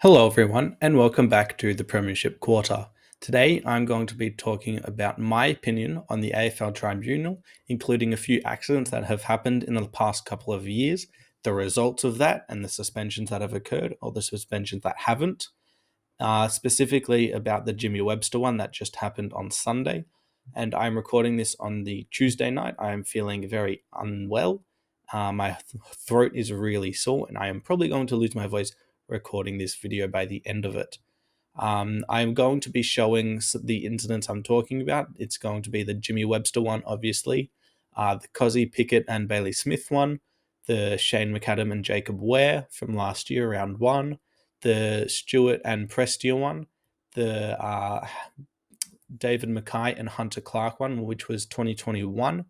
Hello, everyone, and welcome back to the Premiership Quarter. Today, I'm going to be talking about my opinion on the AFL Tribunal, including a few accidents that have happened in the past couple of years, the results of that, and the suspensions that have occurred, or the suspensions that haven't. Specifically about the Jimmy Webster one that just happened on Sunday. And I'm recording this on the Tuesday night. I am feeling very unwell. My throat is really sore, and I am probably going to lose my voice recording this video by the end of it. I'm going to be showing the incidents I'm talking about. It's going to be the Jimmy Webster one, obviously, the Cozzy Pickett and Bailey Smith one, the Shane McAdam and Jacob Ware from last year, round one, the Stewart and Prestia one, the David Mackay and Hunter Clark one, which was 2021,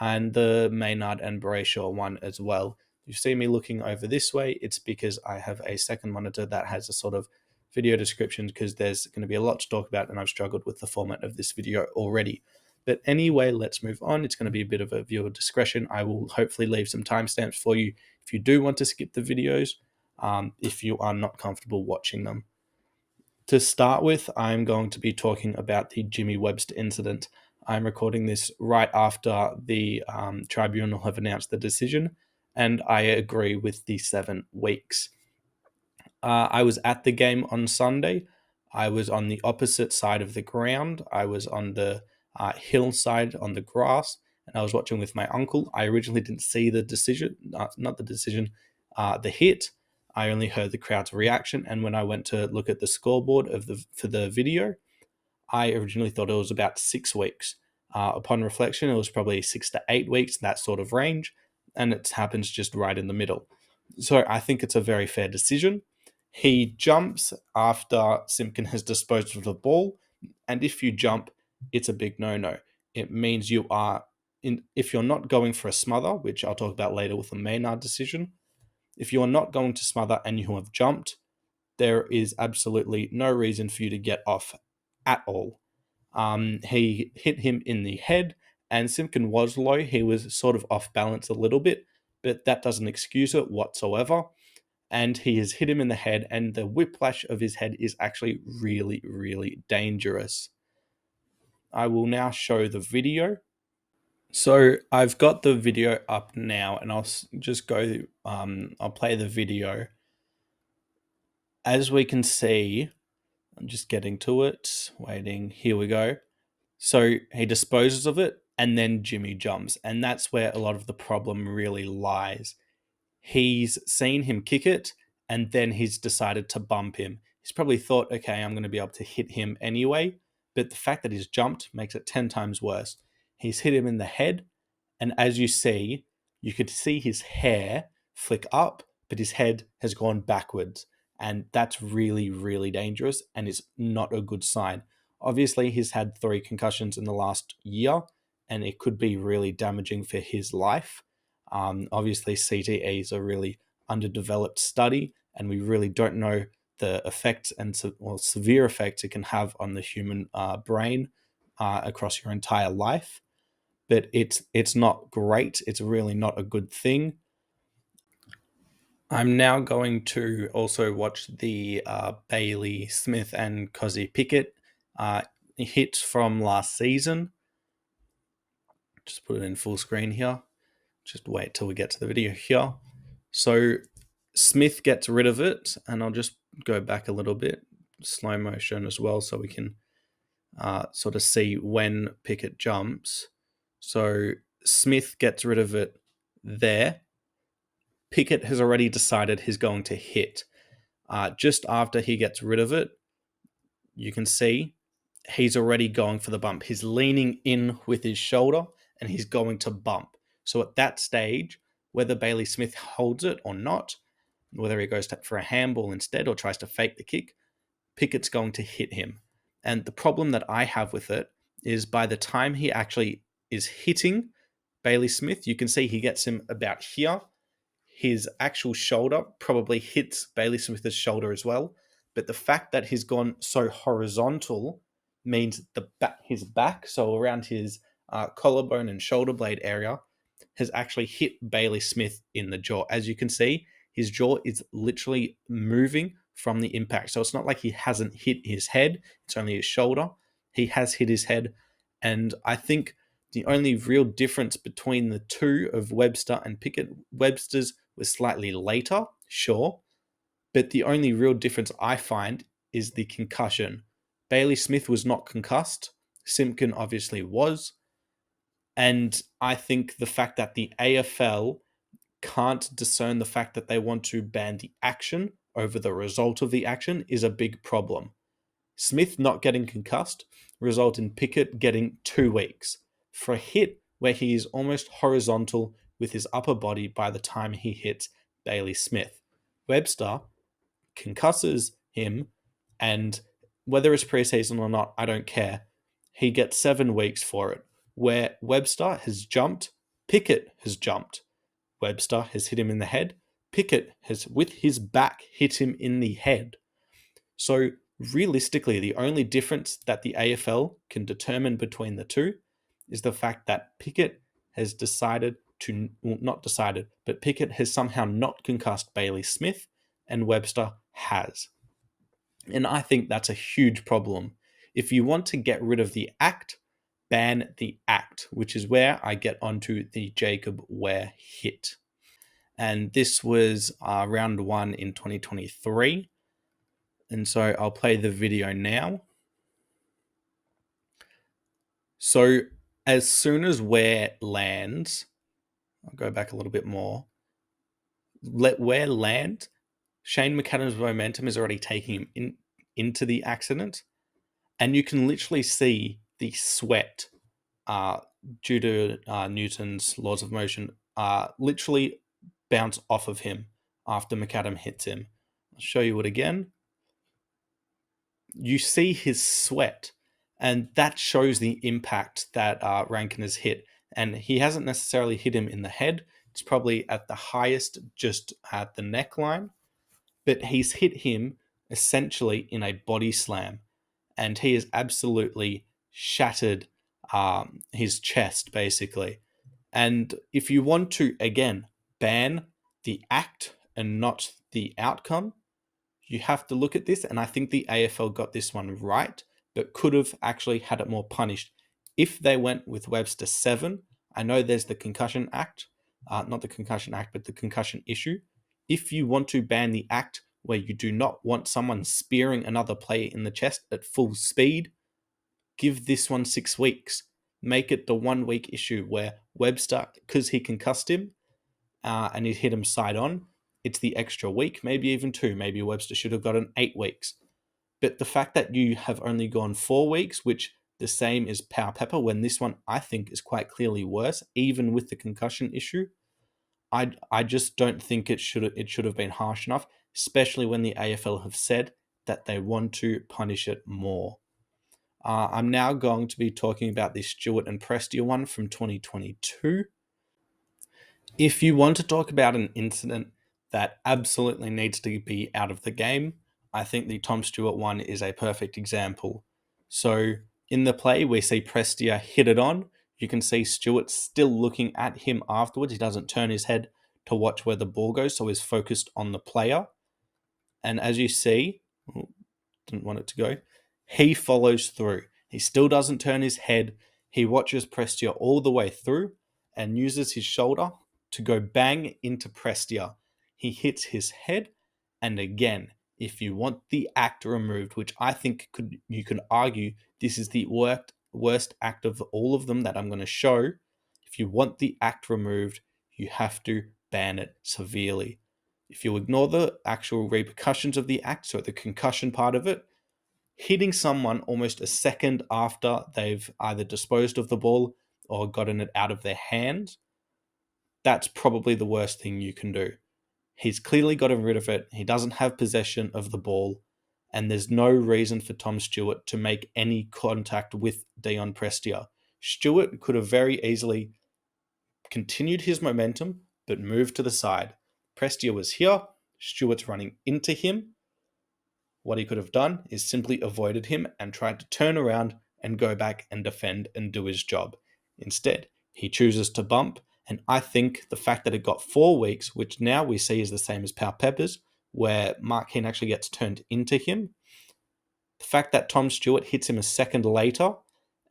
and the Maynard and Brayshaw one as well. You see me looking over this way, it's because I have a second monitor that has a sort of video description because there's going to be a lot to talk about and I've struggled with the format of this video already. But anyway, let's move on. It's going to be a bit of a viewer discretion. I will hopefully leave some timestamps for you if you do want to skip the videos, if you are not comfortable watching them. To start with, I'm going to be talking about the Jimmy Webster incident. I'm recording this right after the tribunal have announced the decision, and I agree with the 7 weeks. I was at the game on Sunday. I was on the opposite side of the ground. I was on the hillside on the grass, and I was watching with my uncle. I originally didn't see the decision, not the decision, the hit. I only heard the crowd's reaction, and when I went to look at the scoreboard for the video, I originally thought it was about 6 weeks. Upon reflection, it was probably 6 to 8 weeks, that sort of range, and it happens just right in the middle. So I think it's a very fair decision. He jumps after Simpkin has disposed of the ball, and if you jump, it's a big no-no. It means you are if you're not going for a smother, which I'll talk about later with the Maynard decision. If you are not going to smother and you have jumped, there is absolutely no reason for you to get off at all. He hit him in the head, and Simpkin was low. He was sort of off balance a little bit, but that doesn't excuse it whatsoever. And he has hit him in the head, and the whiplash of his head is actually really, really dangerous. I will now show the video. So I've got the video up now, and I'll just go, I'll play the video. As we can see, I'm just getting to it, waiting, here we go. So he disposes of it, and then Jimmy jumps, and that's where a lot of the problem really lies. He's seen him kick it, and then he's decided to bump him. He's probably thought, okay, I'm going to be able to hit him anyway, but the fact that he's jumped makes it 10 times worse. He's hit him in the head, and as you see, you could see his hair flick up, but his head has gone backwards. And that's really, really dangerous, and it's not a good sign. Obviously, he's had 3 concussions in the last year, and it could be really damaging for his life. Obviously, CTE is a really underdeveloped study, and we really don't know the effects and severe effects it can have on the human brain across your entire life. But it's not great. It's really not a good thing. I'm now going to also watch the Bailey Smith and Cozzy Pickett hits from last season. Just put it in full screen here. Just wait till we get to the video here. So Smith gets rid of it, and I'll just go back a little bit, slow motion as well, so we can sort of see when Pickett jumps. So Smith gets rid of it there. Pickett has already decided he's going to hit. Just after he gets rid of it, you can see he's already going for the bump. He's leaning in with his shoulder and he's going to bump. So at that stage, whether Bailey Smith holds it or not, whether he goes for a handball instead or tries to fake the kick, Pickett's going to hit him. And the problem that I have with it is by the time he actually is hitting Bailey Smith, you can see he gets him about here. His actual shoulder probably hits Bailey Smith's shoulder as well. But the fact that he's gone so horizontal means his back, so around his collarbone and shoulder blade area, has actually hit Bailey Smith in the jaw. As you can see, his jaw is literally moving from the impact. So it's not like he hasn't hit his head, it's only his shoulder. He has hit his head. And I think the only real difference between the two of Webster and Pickett, Webster's was slightly later, sure, but the only real difference I find is the concussion. Bailey Smith was not concussed. Simpkin obviously was. And I think the fact that the AFL can't discern the fact that they want to ban the action over the result of the action is a big problem. Smith not getting concussed result in Pickett getting 2 weeks for a hit where he is almost horizontal with his upper body by the time he hits Bailey Smith. Webster concusses him, and whether it's preseason or not, I don't care. He gets 7 weeks for it. Where Webster has jumped, Pickett has jumped. Webster has hit him in the head. Pickett has, with his back, hit him in the head. So realistically, the only difference that the AFL can determine between the two is the fact that Pickett has decided to, well, not decided, but Pickett has somehow not concussed Bailey Smith and Webster has. And I think that's a huge problem. If you want to get rid of the act, ban the act, which is where I get onto the Jacob Ware hit. And this was round 1 in 2023. And so I'll play the video now. So as soon as Ware lands, I'll go back a little bit more. Let Ware land. Shane McAdams' momentum is already taking him into the accident. And you can literally see the sweat due to Newton's laws of motion literally bounce off of him after McAdam hits him. I'll show you it again. You see his sweat, and that shows the impact that Rankin has hit. And he hasn't necessarily hit him in the head. It's probably at the highest, just at the neckline. But he's hit him essentially in a body slam. And he has absolutely shattered his chest, basically. And if you want to, again, ban the act and not the outcome, you have to look at this. And I think the AFL got this one right, but could have actually had it more punished. If they went with Webster 7, I know there's the Concussion Act, not the Concussion Act, but the concussion issue. If you want to ban the act where you do not want someone spearing another player in the chest at full speed, give this one 6 weeks. Make it the 1 week issue where Webster, because he concussed him and he hit him side on, it's the extra week, maybe even 2. Maybe Webster should have gotten 8 weeks. But the fact that you have only gone 4 weeks, which the same as Power Pepper, when this one I think is quite clearly worse, even with the concussion issue, I just don't think it should have been harsh enough, especially when the AFL have said that they want to punish it more. I'm now going to be talking about the Stewart and Prestia one from 2022. If you want to talk about an incident that absolutely needs to be out of the game, I think the Tom Stewart one is a perfect example. So in the play, we see Prestia hit it on. You can see Stewart still looking at him afterwards. He doesn't turn his head to watch where the ball goes, so he's focused on the player. And as you see, didn't want it to go, he follows through. He still doesn't turn his head. He watches Prestia all the way through and uses his shoulder to go bang into Prestia. He hits his head, and again, if you want the act removed, which I think you could argue this is the worst act of all of them that I'm going to show. If you want the act removed, you have to ban it severely. If you ignore the actual repercussions of the act, so the concussion part of it, hitting someone almost a second after they've either disposed of the ball or gotten it out of their hand, that's probably the worst thing you can do. He's clearly gotten rid of it. He doesn't have possession of the ball, and there's no reason for Tom Stewart to make any contact with Dion Prestia. Stewart could have very easily continued his momentum, but moved to the side. Prestia was here. Stewart's running into him. What he could have done is simply avoided him and tried to turn around and go back and defend and do his job. Instead, he chooses to bump, and I think the fact that it got 4 weeks, which now we see is the same as Power Peppers, where Mark Keane actually gets turned into him. The fact that Tom Stewart hits him a second later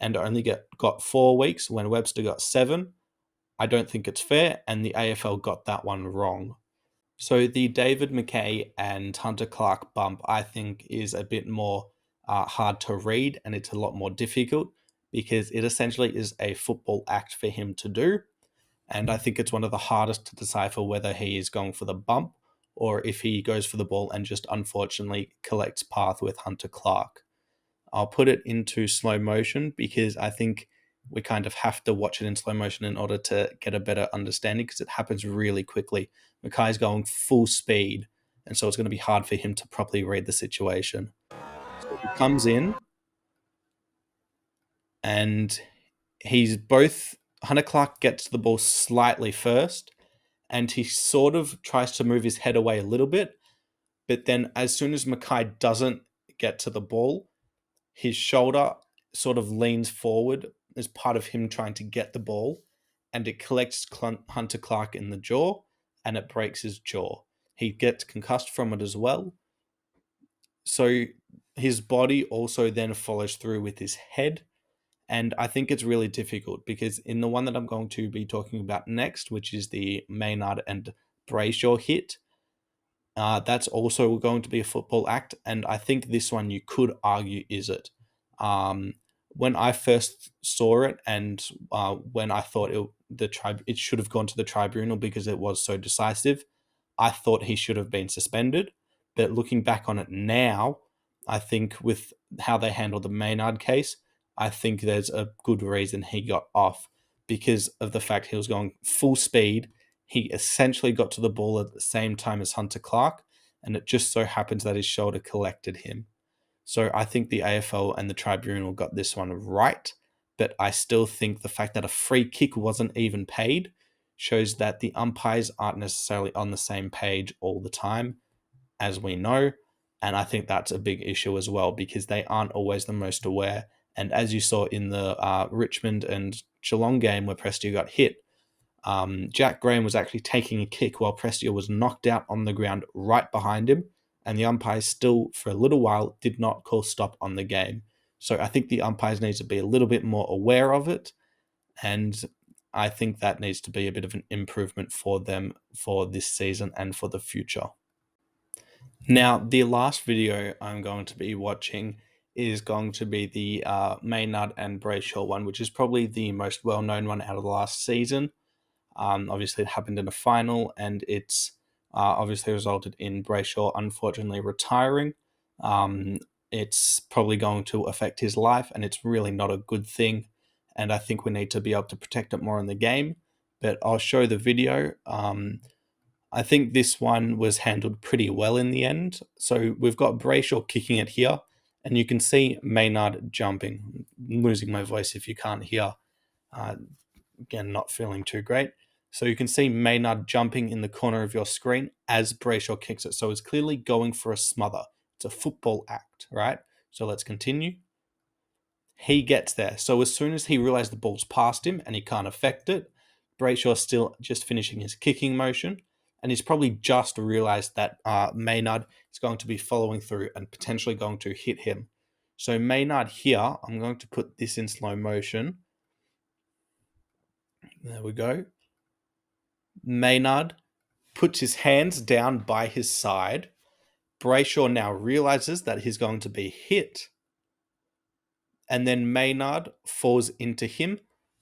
and only got 4 weeks when Webster got 7, I don't think it's fair, and the AFL got that one wrong. So the David McKay and Hunter Clark bump, I think, is a bit more hard to read, and it's a lot more difficult because it essentially is a football act for him to do. And I think it's one of the hardest to decipher whether he is going for the bump or if he goes for the ball and just unfortunately collects path with Hunter Clark. I'll put it into slow motion because I think we kind of have to watch it in slow motion in order to get a better understanding because it happens really quickly. Mackay's going full speed, and so it's going to be hard for him to properly read the situation. So he comes in, and he's both. Hunter Clark gets the ball slightly first, and he sort of tries to move his head away a little bit. But then, as soon as Mackay doesn't get to the ball, his shoulder sort of leans forward as part of him trying to get the ball, and it collects Hunter Clark in the jaw, and it breaks his jaw. He gets concussed from it as well. So his body also then follows through with his head. And I think it's really difficult because in the one that I'm going to be talking about next, which is the Maynard and Brayshaw hit, that's also going to be a football act, and I think this one you could argue is it. Um, when I first saw it, and when I thought it should have gone to the tribunal because it was so decisive, I thought he should have been suspended. But looking back on it now, I think with how they handled the Maynard case, I think there's a good reason he got off because of the fact he was going full speed. He essentially got to the ball at the same time as Hunter Clark, and it just so happens that his shoulder collected him. So I think the AFL and the tribunal got this one right, but I still think the fact that a free kick wasn't even paid shows that the umpires aren't necessarily on the same page all the time, as we know. And I think that's a big issue as well because they aren't always the most aware. And as you saw in the Richmond and Geelong game where Prestia got hit, Jack Graham was actually taking a kick while Prestia was knocked out on the ground right behind him, and the umpires still, for a little while, did not call stop on the game. So I think the umpires need to be a little bit more aware of it, and I think that needs to be a bit of an improvement for them for this season and for the future. Now, the last video I'm going to be watching is going to be the Maynard and Brayshaw one, which is probably the most well-known one out of the last season. Obviously, it happened in a final, and it's obviously resulted in Brayshaw unfortunately retiring. It's probably going to affect his life, and it's really not a good thing. And I think we need to be able to protect it more in the game. But I'll show the video. I think this one was handled pretty well in the end. So we've got Brayshaw kicking it here, and you can see Maynard jumping. I'm losing my voice if you can't hear. Again, not feeling too great. So you can see Maynard jumping in the corner of your screen as Brayshaw kicks it. So it's clearly going for a smother. It's a football act, right? So let's continue. He gets there. So as soon as he realized the ball's past him and he can't affect it, Brayshaw's still just finishing his kicking motion. And he's probably just realized that Maynard is going to be following through and potentially going to hit him. So Maynard here, I'm going to put this in slow motion. There we go. Maynard puts his hands down by his side. Brayshaw now realizes that he's going to be hit. And then Maynard falls into him,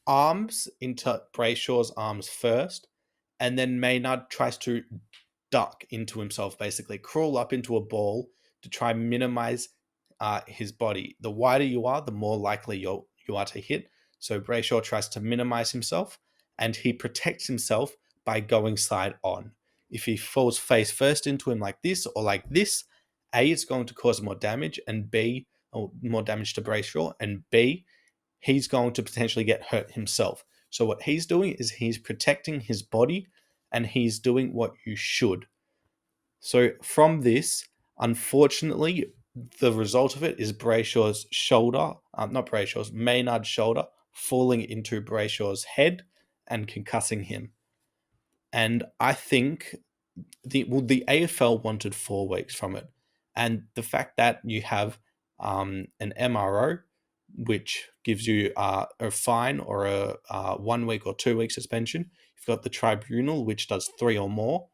arms into Brayshaw's arms first. And then Maynard tries to duck into himself, basically crawl up into a ball to try and minimize his body. The wider you are, the more likely you are to hit. So Brayshaw tries to minimize himself, and he protects himself by going side on. If he falls face first into him like this or like this, A, it's going to cause more damage, and B, or more damage to Brayshaw, and B, he's going to potentially get hurt himself. So what he's doing is he's protecting his body, and he's doing what you should. So from this, unfortunately, the result of it is Brayshaw's shoulder, not Brayshaw's, Maynard's shoulder falling into Brayshaw's head and concussing him. And I think the AFL wanted 4 weeks from it, and the fact that you have an MRO, which gives you a fine or a 1 week or 2 week suspension. You've got the tribunal, which does 3 or more,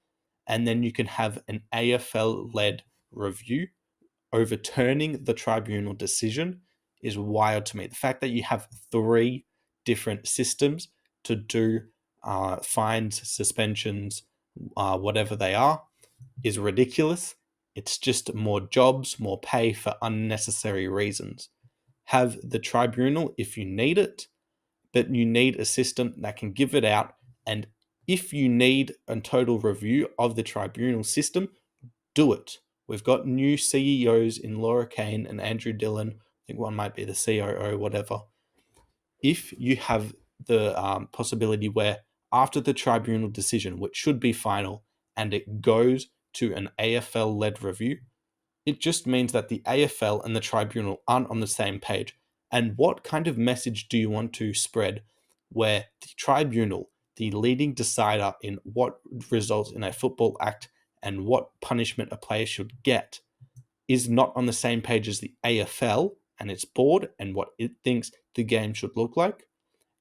and then you can have an AFL-led review overturning the tribunal decision is wild to me. The fact that you have 3 different systems to do fines, suspensions, whatever they are, is ridiculous. It's just more jobs, more pay for unnecessary reasons. Have the tribunal if you need it, but you need a system that can give it out. And if you need a total review of the tribunal system, do it. We've got new CEOs in Laura Kane and Andrew Dillon. I think one might be the COO, whatever. If you have the possibility where after the tribunal decision, which should be final, and it goes to an AFL-led review, it just means that the AFL and the tribunal aren't on the same page. And what kind of message do you want to spread where the tribunal, the leading decider in what results in a football act and what punishment a player should get, is not on the same page as the AFL and its board and what it thinks the game should look like?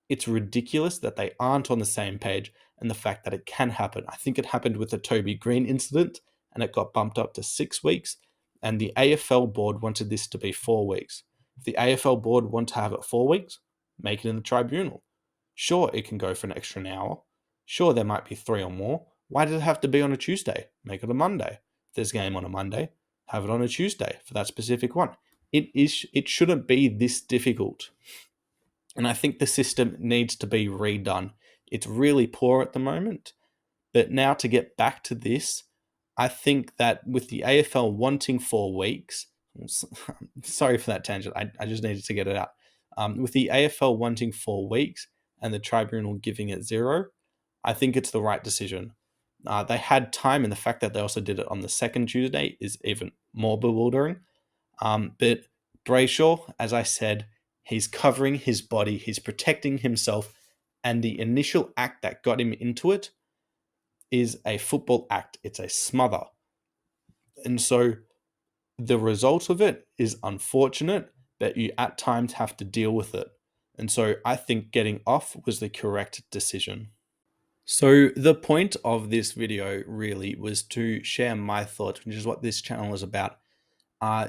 It's ridiculous that they aren't on the same page, and the fact that it can happen. I think it happened with the Toby Green incident, and it got bumped up to 6 weeks, and the AFL board wanted this to be 4 weeks. If the AFL board want to have it 4 weeks, make it in the tribunal. Sure, it can go for an extra hour. Sure, there might be 3 or more. Why does it have to be on a Tuesday? Make it a Monday. If there's a game on a Monday, have it on a Tuesday for that specific one. It shouldn't be this difficult. And I think the system needs to be redone. It's really poor at the moment. But now to get back to this, I think that with the AFL wanting 4 weeks, sorry for that tangent, I just needed to get it out. With the AFL wanting 4 weeks and the tribunal giving it 0, I think it's the right decision. They had time, and the fact that they also did it on the second Tuesday is even more bewildering. But Brayshaw, as I said, he's covering his body, he's protecting himself, and the initial act that got him into it is a football act. It's a smother. And so the result of it is unfortunate, but you at times have to deal with it. And so I think getting off was the correct decision. So the point of this video really was to share my thoughts, which is what this channel is about.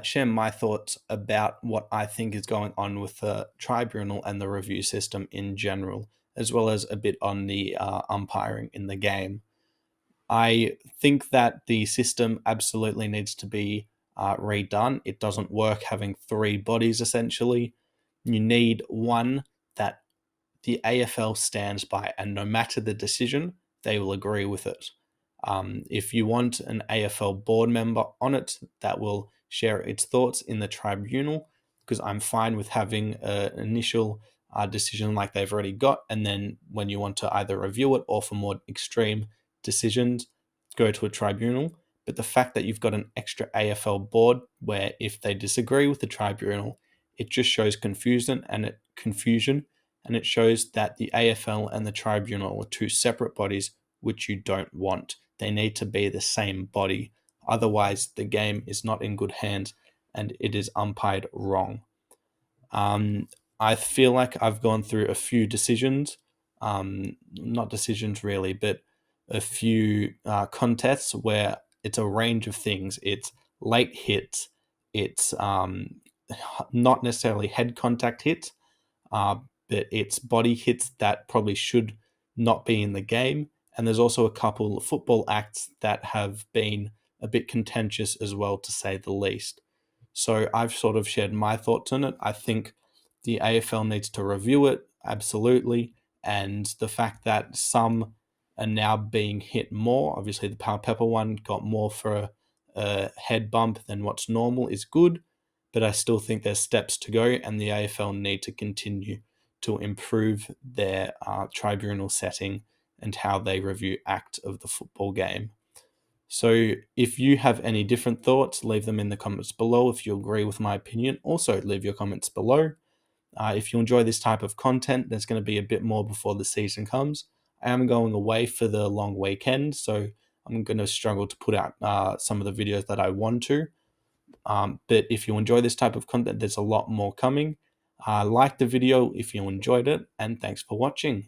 Share my thoughts about what I think is going on with the tribunal and the review system in general, as well as a bit on the umpiring in the game. I think that the system absolutely needs to be redone. It doesn't work having 3 bodies, essentially. You need one that the AFL stands by, and no matter the decision, they will agree with it. If you want an AFL board member on it that will share its thoughts in the tribunal, because I'm fine with having an initial decision like they've already got, and then when you want to either review it or for more extreme decisions, go to a tribunal. But the fact that you've got an extra AFL board where if they disagree with the tribunal, it just shows confusion, and it shows that the AFL and the tribunal are 2 separate bodies, which you don't want. They need to be the same body. Otherwise, the game is not in good hands and it is umpired wrong. I feel like I've gone through a few decisions, not decisions really, but a few contests where it's a range of things. It's late hits, it's not necessarily head contact hits, but it's body hits that probably should not be in the game. And there's also a couple of football acts that have been a bit contentious as well, to say the least. So I've sort of shared my thoughts on it. I think the AFL needs to review it, absolutely. And the fact that some are now being hit more, obviously the Power Pepper one got more for a head bump than what's normal, is good. But I still think there's steps to go, and the AFL need to continue to improve their tribunal setting and how they review act of the football game. So if you have any different thoughts, leave them in the comments below. If you agree with my opinion, also leave your comments below. If you enjoy this type of content, there's going to be a bit more before the season comes. I am going away for the long weekend, so I'm going to struggle to put out some of the videos that I want to. But if you enjoy this type of content, there's a lot more coming. Like the video if you enjoyed it, and thanks for watching.